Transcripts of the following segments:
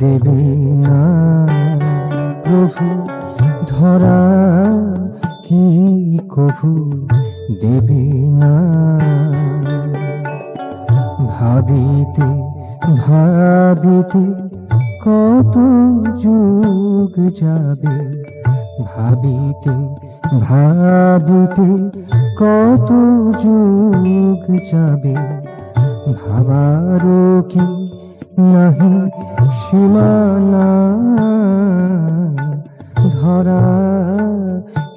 দেবে না প্রভু, ধরা কি কভু দেবে না। ভাবিতে ভাবিতে কত যুগ যাবে, ভাবিতে ভাবিতে কত যুগ যাবে, ভাবারও কি নাহি সীমানা। ধরা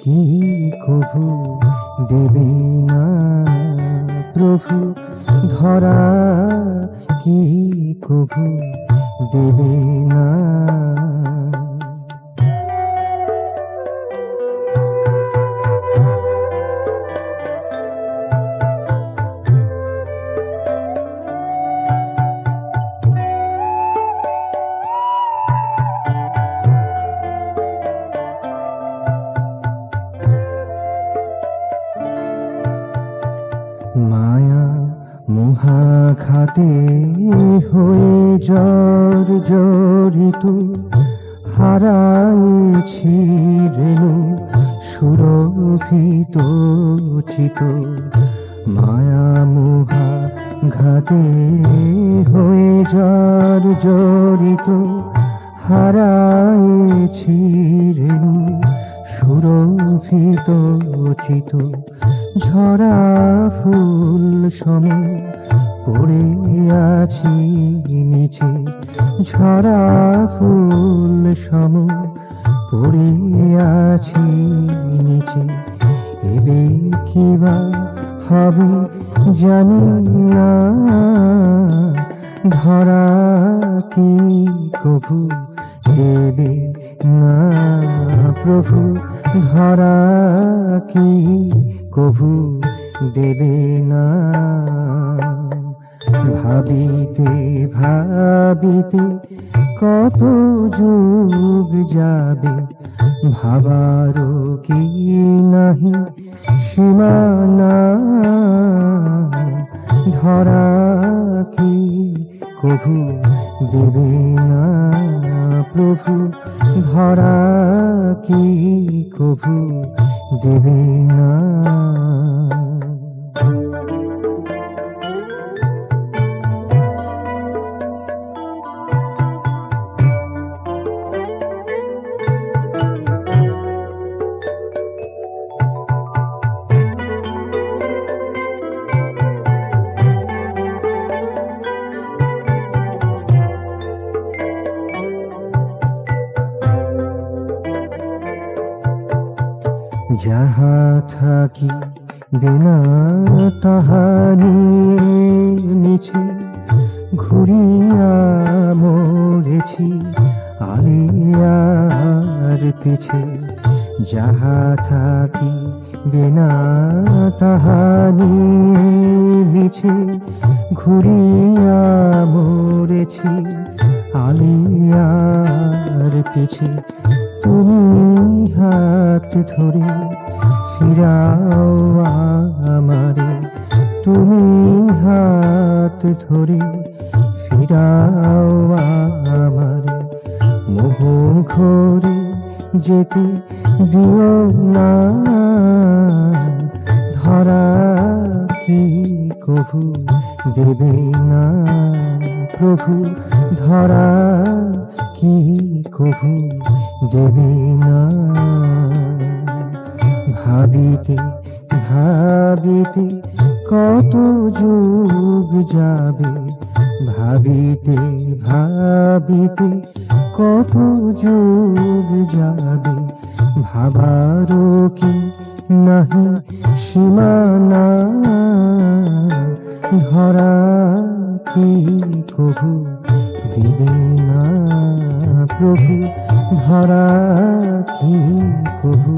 কি কভু দেবে না প্রভু, ধরা কি কভু দেবে না। মায়া মহাঘাতে হয়ে জর্জরিত, হারাইছি রেণু সুরভিত চিত। মায়া মহাঘাতে হয়ে জর্জরিত, হারাইছি রেণু সুরভিত চিত। ঝরা ফুল সম পড়ে আছি নিচে, ঝরা ফুল সম পড়ে আছি নিচে। এবে কিবা হবে জানি না, ধরা কি কভু দেবে না প্রভু, ধরা কি কভু দেবে না। ভাবিতে ভাবিতে কত যুগ যাবে, ভাবারও কি নাহি সীমানা। ধরা কি কভু দেবে না প্রভু, ধরা কি কভু দেবে না। যাহা থাকি বিনা তাহা নিয়ে মিছে, ঘুরিয়া মরেছি আলিয়ার পিছে। যাহা থাকি বিনা তাহা নিয়ে মিছে, ঘুরিয়া মরেছি আলিয়ার পিছে। তুমি হাত ধরে ফিরাও আমারে, তুমি হাত ধরে ফিরাও আমারে। মোহ ঘরে যেতে দিও না, ধরা কি কভু দেবে না প্রভু, ধরা কি কভু দেবে না। ভাবিতে ভাবিতে কত যুগ যাবে, ভাবিতে ভাবিতে কত যুগ যাবে, ভাবারও কি নাহি সীমানা। ধরা কি কভু দেবে না প্রভু, ধরা কি কভু